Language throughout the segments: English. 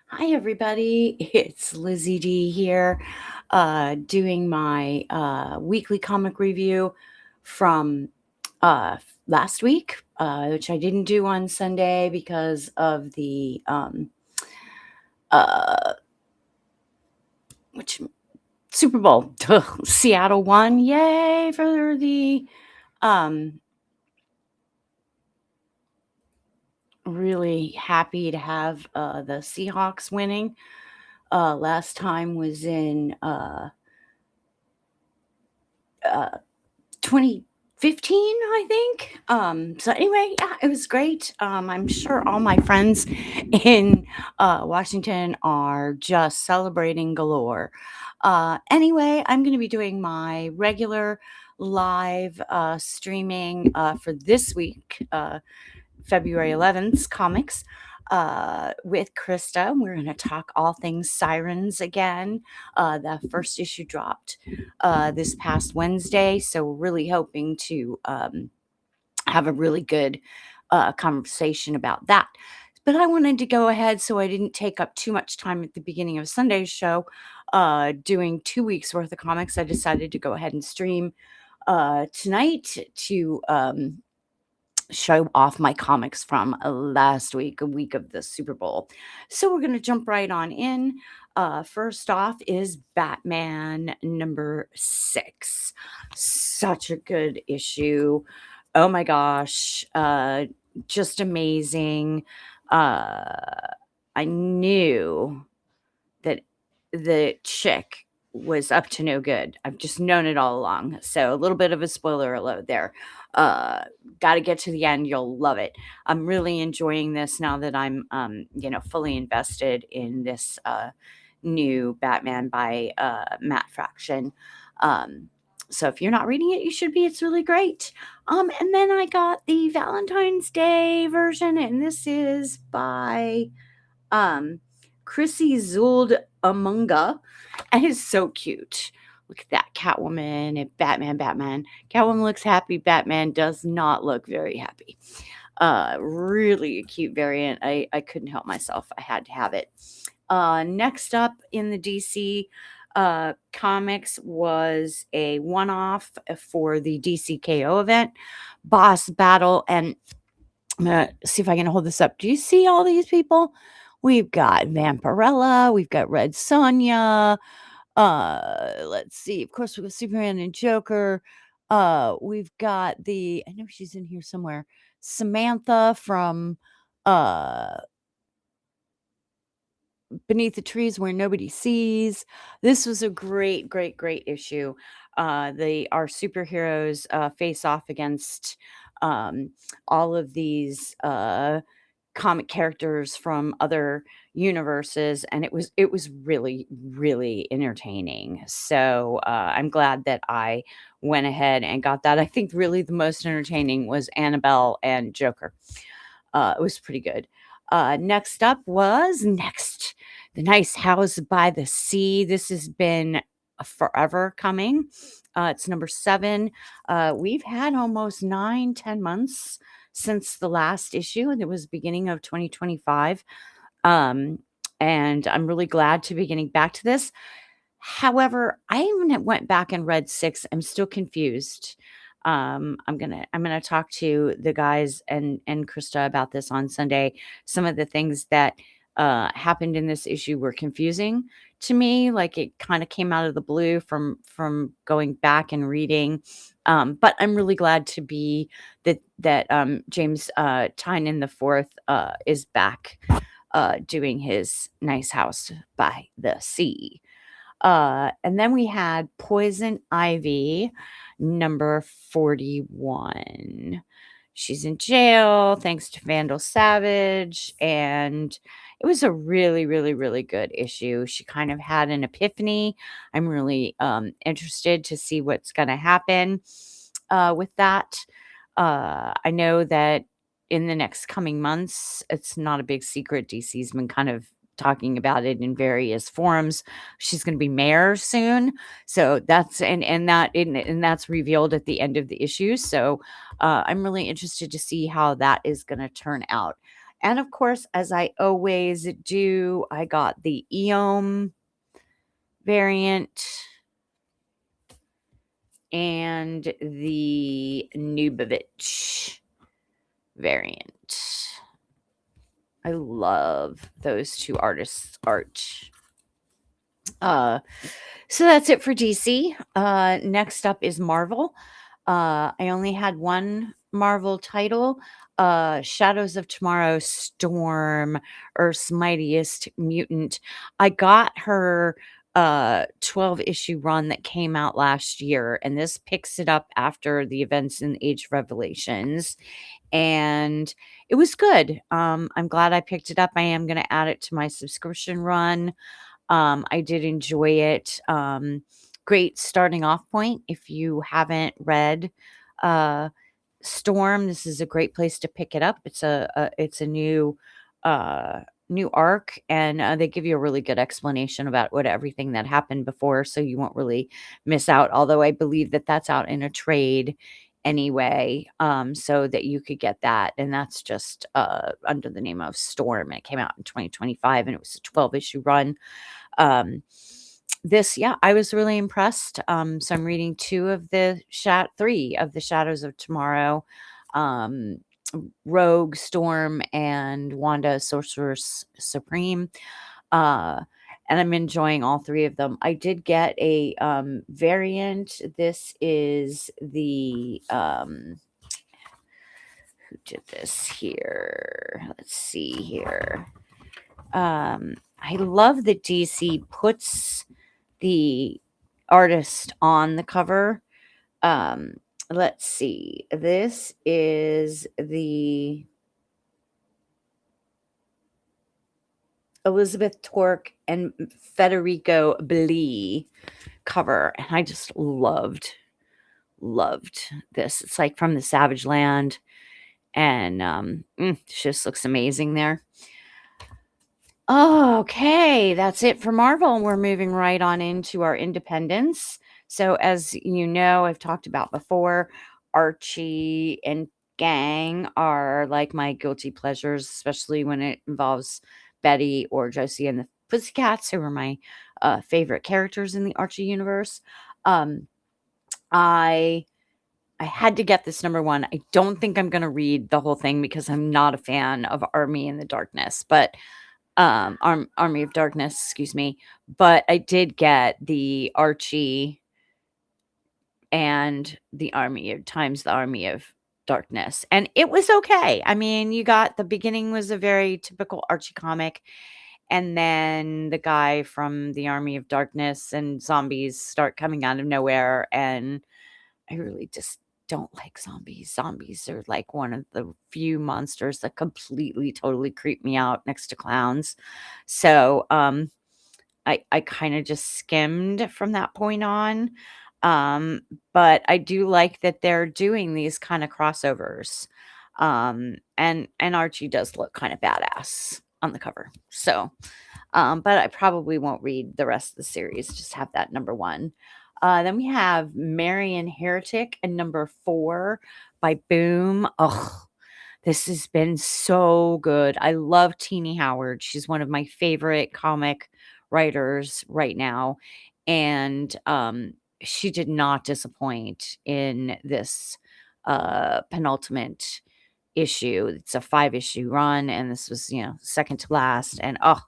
Hi, everybody. It's Lizzie D here, doing my weekly comic review from last week, which I didn't do on Sunday because of the uh, which Super Bowl. Seattle won. Yay for the um, really happy to have the Seahawks winning. Last time was in uh, 2015, I think. So anyway, yeah, it was great. I'm sure all my friends in Washington are just celebrating galore. Anyway, I'm going to be doing my regular live streaming for this week, February 11th comics with Krista. We're going to talk all things Sirens again. The first issue dropped this past Wednesday, so we're really hoping to have a really good conversation about that. But I wanted to go ahead so I didn't take up too much time at the beginning of Sunday's show doing 2 weeks worth of comics. I decided to go ahead and stream tonight to show off my comics from last week, a week of the Super Bowl. So we're going to jump right on in. First off is Batman number 6. Such a good issue. Oh my gosh. Just amazing. I knew that the chick was up to no good. I've just known it all along. So a little bit of a spoiler alert there. Uh, Got to get to the end. You'll love it. I'm really enjoying this now that I'm, fully invested in this new Batman by Matt Fraction. Um, so if you're not reading it, you should be. It's really great. And then I got the Valentine's Day version, and this is by um Chrissy Zuld Amunga, and it's so cute. Look at that Catwoman and Batman. Catwoman looks happy. Batman does not look very happy. Really a cute variant. I couldn't help myself. I had to have it. Next up in the DC comics was a one-off for the DCKO event, Boss Battle, and I'm gonna see if I can hold this up. Do you see all these people? We've got Vampirella, we've got Red Sonja. Let's see. Of course, we've got Superman and Joker. We've got I know she's in here somewhere. Samantha from uh Beneath the Trees Where Nobody Sees. This was a great issue. Our superheroes face off against um, all of these comic characters from other universes, and it was really entertaining. So I'm glad that I went ahead and got that. I think really the most entertaining was Annabelle and Joker. It was pretty good. Next up was the Nice House by the Sea. This has been forever coming. It's number 7. We've had almost 9-10 months since the last issue, and it was beginning of 2025. Um, and I'm really glad to be getting back to this. However, I even went back and read 6. I'm still confused. I'm gonna talk to the guys and Krista about this on Sunday. Some of the things that happened in this issue were confusing to me. Like it kind of came out of the blue from going back and reading. But I'm really glad to be that James Tynion the fourth is back doing his Nice House by the Sea. And then we had Poison Ivy, number 41. She's in jail thanks to Vandal Savage, and it was a really good issue. She kind of had an epiphany. I'm really interested to see what's going to happen with that. I know that in the next coming months, it's not a big secret. DC's been kind of talking about it in various forums. She's going to be mayor soon, so that's revealed at the end of the issue. So I'm really interested to see how that is going to turn out. And of course, as I always do, I got the Eom variant and the Nubavitch variant. I love those two artists' art. Uh, so that's it for DC. Next up is Marvel. I only had one Marvel title, Shadows of Tomorrow Storm, Earth's Mightiest Mutant. I got her 12 issue run that came out last year, and this picks it up after the events in Age of Revelations. And it was good. I'm glad I picked it up. I am going to add it to my subscription run. I did enjoy it. Great starting off point. If you haven't read uh, Storm, this is a great place to pick it up. It's a uh, new arc, and they give you a really good explanation about what everything that happened before, so you won't really miss out. Although I believe that that's out in a trade anyway, so that you could get that, and that's just under the name of Storm. It came out in 2025, and it was a 12 issue run. um yeah, I was really impressed. So I'm reading three of the Shadows of Tomorrow. um Rogue, Storm, and Wanda, Sorceress Supreme. uh and I'm enjoying all three of them. I did get a variant. This is the who did this here? Let's see here. I love that DC puts the artist on the cover. Um, let's see. This is the Elizabeth Torque and Federico Bellini cover, and I just loved this. It's like from the Savage Land, and it just looks amazing there. Okay, that's it for Marvel. We're moving right on into our independents. So, as you know, I've talked about before, Archie and Gang are like my guilty pleasures, especially when it involves Betty or Josie and the Pussycats, who are my favorite characters in the Archie universe. Um, I I had to get this number one. I don't think I'm going to read the whole thing because I'm not a fan of Army in the Darkness, but Army of Darkness, excuse me. But I did get the Archie and the Army of Darkness, and it was okay. I mean, you got the beginning was a very typical Archie comic, and then the guy from the Army of Darkness and zombies start coming out of nowhere, and I really just don't like zombies. Zombies are like one of the few monsters that completely, totally creep me out next to clowns. So, I kind of just skimmed from that point on. Um, but I do like that they're doing these kind of crossovers. And Archie does look kind of badass on the cover. So, but I probably won't read the rest of the series, just have that number one. Then we have Marian Heretic and number 4 by Boom. Oh, this has been so good. I love Teenie Howard. She's one of my favorite comic writers right now. And she did not disappoint in this penultimate issue. It's a 5 issue run, and this was, second to last. And oh,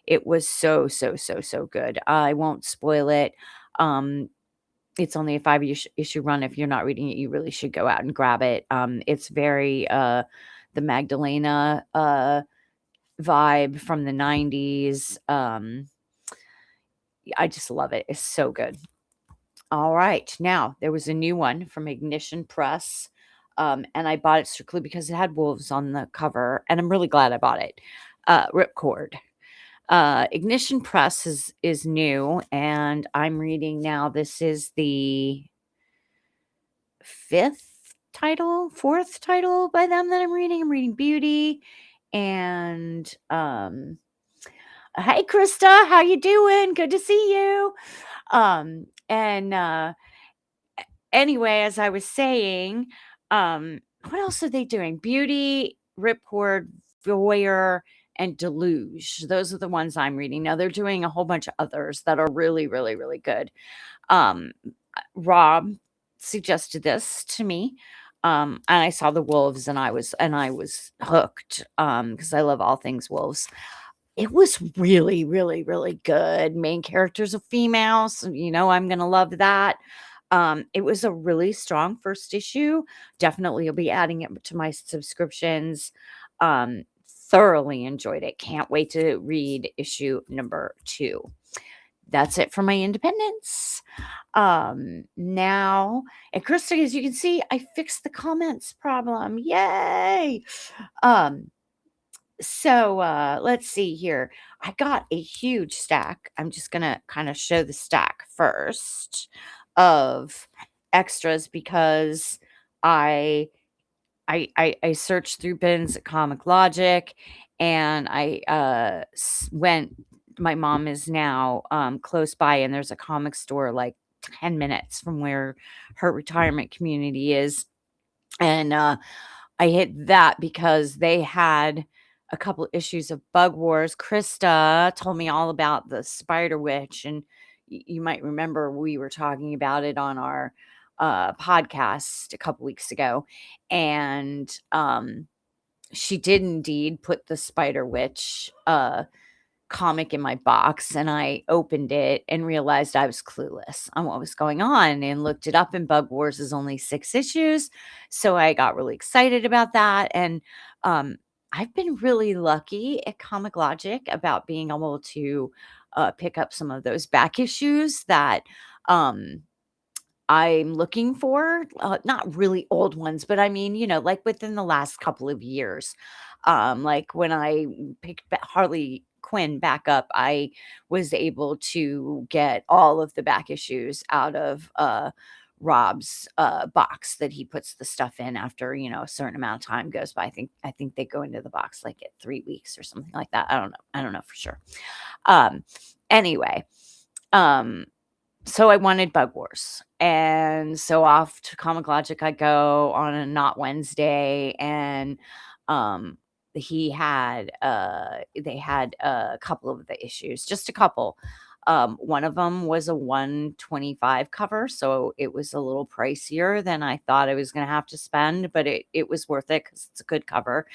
it was so good. I won't spoil it. Um, it's only a 5 issue run. If you're not reading it, you really should go out and grab it. It's very the Magdalena vibe from the 90s. I just love it. It's so good. All right. Now, there was a new one from Ignition Press. And I bought it strictly because it had wolves on the cover, and I'm really glad I bought it. Ripcord. Ignition Press is new, and I'm reading now. This is the fourth title by them that I'm reading. I'm reading Beauty, and hey Krista, how you doing? Good to see you. And anyway, as I was saying, what else are they doing? Beauty, Ripcord, Voyeur, and Deluge. Those are the ones I'm reading. Now they're doing a whole bunch of others that are really, really, really good. Um, Rob suggested this to me, and I saw the wolves, and I was hooked, because I love all things wolves. It was really, really, really good. Main character's a female, so I'm gonna love that. It was a really strong first issue. Definitely will be adding it to my subscriptions. Thoroughly enjoyed it. Can't wait to read issue number 2. That's it for my independence. Now, and Krista, as you can see, I fixed the comments problem. Yay! Um, let's see here. I got a huge stack. I'm just gonna kind of show the stack first of extras because I I searched through bins at Comic Logic, and I went. My mom is now close by, and there's a comic store like 10 minutes from where her retirement community is, and I hit that because they had a couple issues of Bug Wars. Krista told me all about the Spider Witch, and you might remember we were talking about it on our podcast a couple weeks ago. And she did indeed put the Spider Witch comic in my box, and I opened it and realized I was clueless on what was going on and looked it up, and Bug Wars is only 6 issues. So I got really excited about that. And um, I've been really lucky at Comic Logic about being able to pick up some of those back issues that um, I'm looking for. Not really old ones, but I mean, like within the last couple of years. Like when I picked Harley Quinn back up, I was able to get all of the back issues out of Rob's box that he puts the stuff in after, a certain amount of time goes by. I think they go into the box like at 3 weeks or something like that. I don't know. I don't know for sure. Um anyway, um so I wanted Bug Wars. And so off to Comic Logic I go on a not Wednesday, and um they had a couple of the issues, just a couple. One of them was a 125 cover, so it was a little pricier than I thought I was going to have to spend, but it was worth it because it's a good cover.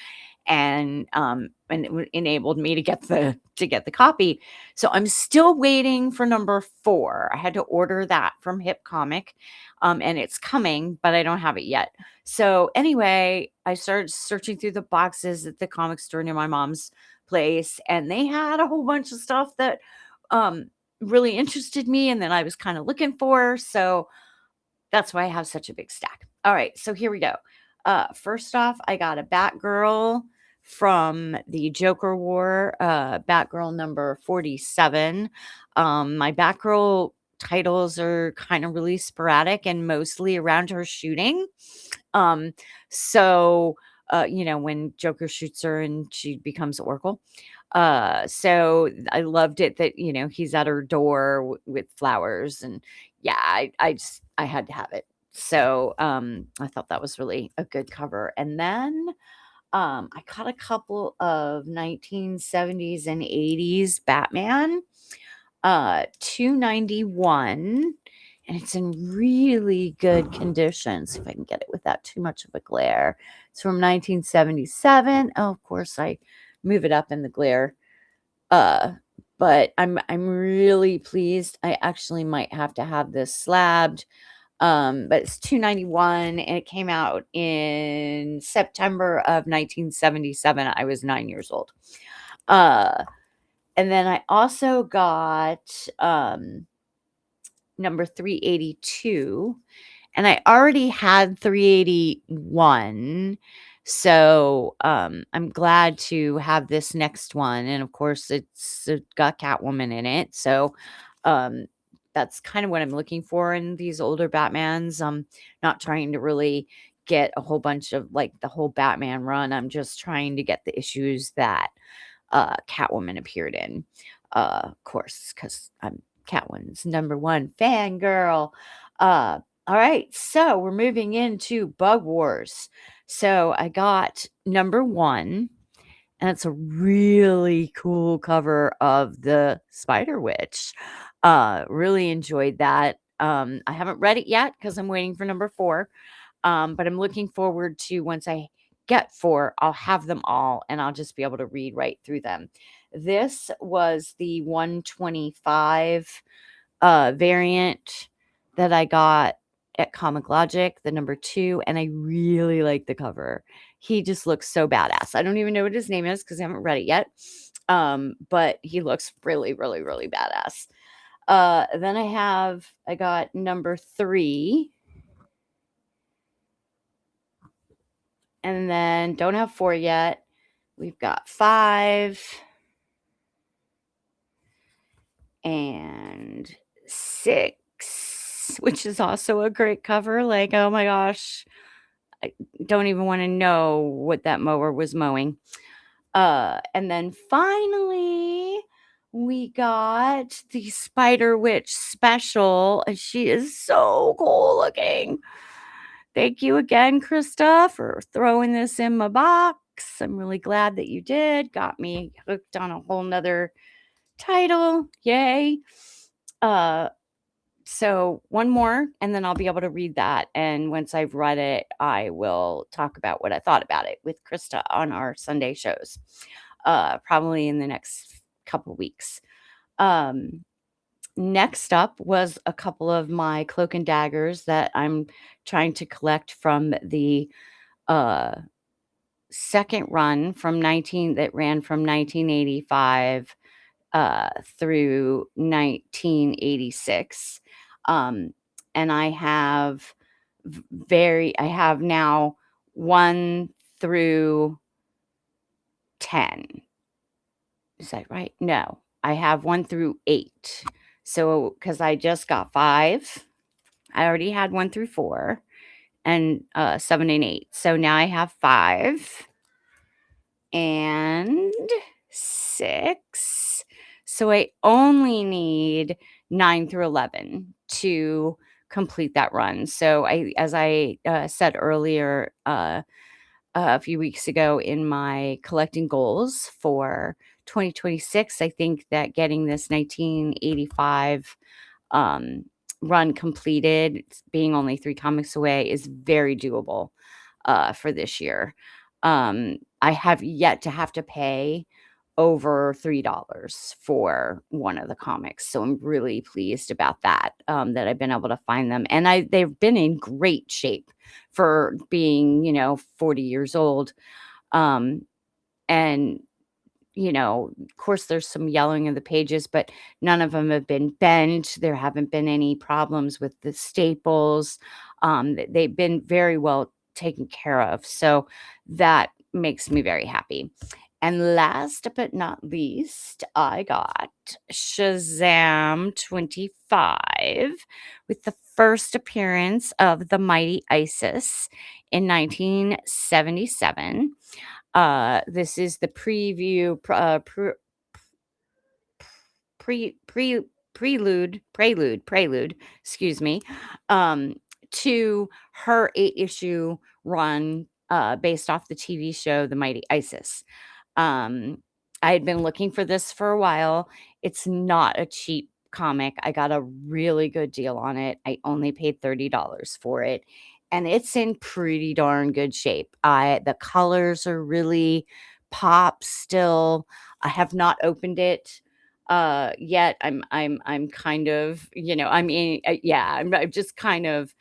And enabled me to get the copy. So I'm still waiting for number 4. I had to order that from Hip Comic, and it's coming, but I don't have it yet. So anyway, I started searching through the boxes at the comic store near my mom's place, and they had a whole bunch of stuff that um, really interested me, and then I was kind of looking for. So that's why I have such a big stack. All right, so here we go. First off, I got a Batgirl from the Joker War, Batgirl number 47. My Batgirl titles are kind of really sporadic and mostly around her shooting. Um, so, when Joker shoots her and she becomes Oracle. So I loved it that, he's at her door with flowers, and yeah, I had to have it. So, I thought that was really a good cover. And then, I caught a couple of 1970s and 80s Batman, 291, and it's in really good condition. See if I can get it without too much of a glare. It's from 1977. Oh, of course, I move it up in the glare. But I'm really pleased. I actually might have to have this slabbed. But it's 291, and it came out in September of 1977. I was 9 years old. And then I also got number 382, and I already had 381. So I'm glad to have this next one. And of course, it's got Catwoman in it. So that's kind of what I'm looking for in these older Batmans. I'm not trying to really get a whole bunch of like the whole Batman run. I'm just trying to get the issues that Catwoman appeared in. Of course, because I'm Catwoman's number 1 fangirl. All right, so we're moving into Bug Wars. So I got number 1, and and it's a really cool cover of the Spider Witch. Really enjoyed that. I haven't read it yet because I'm waiting for number 4. But I'm looking forward to once I get 4, I'll have them all and I'll just be able to read right through them. This was the 125 variant that I got at Comic Logic, the number 2, and I really like the cover. He just looks so badass. I don't even know what his name is because I haven't read it yet. But he looks really, really, really badass. Then I got number 3, and then don't have 4 yet. We've got 5 and 6, which is also a great cover. Like, oh my gosh, I don't even want to know what that mower was mowing. And then finally, we got the Spider Witch special, and she is so cool looking. Thank you again, Krista, for throwing this in my box. I'm really glad that you did. Got me hooked on a whole nother title. Yay. So one more, and then I'll be able to read that. And once I've read it, I will talk about what I thought about it with Krista on our Sunday shows, probably in the next couple weeks. Next up was a couple of my Cloak and Daggers that I'm trying to collect from the uh, second run that ran from 1985 through 1986. And I have now 1 through 10. Is that right? No, I have 1 through 8. So, because I just got 5, I already had 1 through 4 and 7 and 8. So now I have 5 and 6. So I only need 9 through 11 to complete that run. So as I said earlier, a few weeks ago in my collecting goals for 2026, I think that getting this 1985 run completed, being only 3 comics away, is very doable for this year. I have yet to have to pay over $3 for one of the comics, so I'm really pleased about that, that I've been able to find them, and they've been in great shape for being, 40 years old, um, and, of course, there's some yellowing of the pages, but none of them have been bent. There haven't been any problems with the staples. They've been very well taken care of, so that makes me very happy. And last but not least, I got Shazam 25 with the first appearance of the Mighty Isis in 1977. This is the preview, pre pre prelude, excuse me, um, to her 8-issue run, based off the TV show The Mighty Isis. I had been looking for this for a while. It's not a cheap comic. I got a really good deal on it. I only paid $30 for it, and it's in pretty darn good shape. The colors are really pop still. I have not opened it yet. I'm kind of, I mean, yeah, I'm just kind of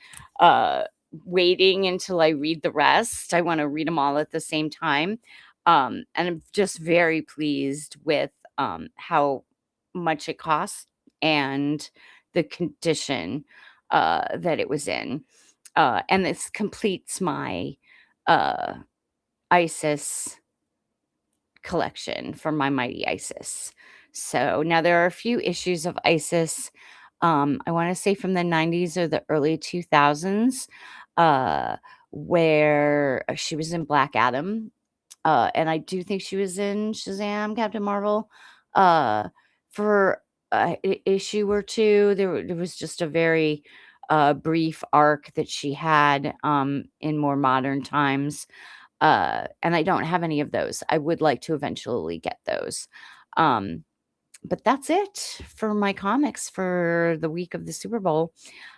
waiting until I read the rest. I want to read them all at the same time. And I'm just very pleased with how much it cost and the condition that it was in. And this completes my uh, ISIS collection for my Mighty Isis. So now there are a few issues of ISIS. I want to say from the 90s or the early 2000s, uh, where she was in Black Adam. And I do think she was in Shazam, Captain Marvel, uh, for issue or two. There was just a very brief arc that she had in more modern times. And I don't have any of those. I would like to eventually get those. Um, but that's it for my comics for the week of the Super Bowl.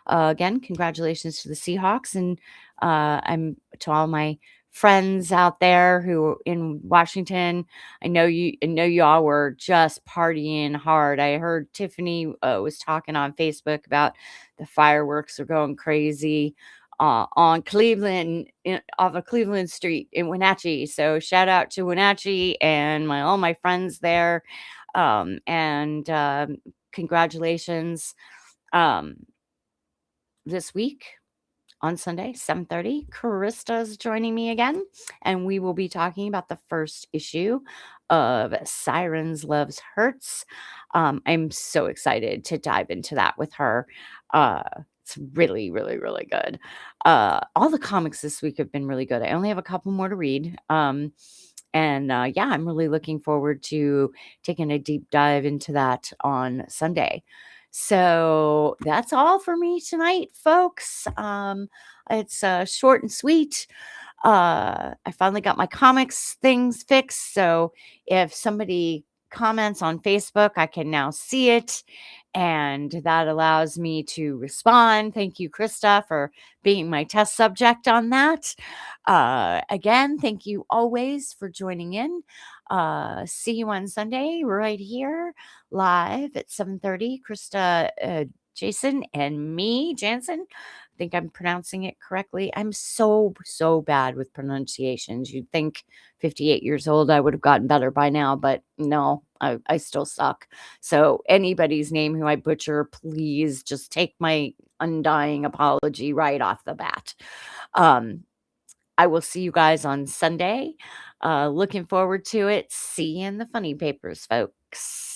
Again, congratulations to the Seahawks, and I'm to all my friends out there who in Washington. I know you all were just partying hard. I heard Tiffany was talking on Facebook about the fireworks are going crazy on Cleveland, off of Cleveland Street in Wenatchee. So shout out to Wenatchee and all my friends there, and congratulations. Um, this week on Sunday, 7:30, Krista's joining me again, and we will be talking about the first issue of Sirens Loves Hurts. I'm so excited to dive into that with her. Uh, it's really, really, really good. All the comics this week have been really good. I only have a couple more to read. And yeah, I'm really looking forward to taking a deep dive into that on Sunday. So that's all for me tonight, folks. It's short and sweet. I finally got my comics things fixed. So if somebody comments on Facebook, I can now see it. And that allows me to respond. Thank you, Krista, for being my test subject on that. Again, thank you always for joining in. See you on Sunday right here live at 7:30. Krista, Jason, and me, Jansen. I think I'm pronouncing it correctly. I'm so, so bad with pronunciations. You'd think 58 years old, I would have gotten better by now, but no, I still suck. So anybody's name who I butcher, please just take my undying apology right off the bat. Um, I will see you guys on Sunday. Looking forward to it. See you in the funny papers, folks.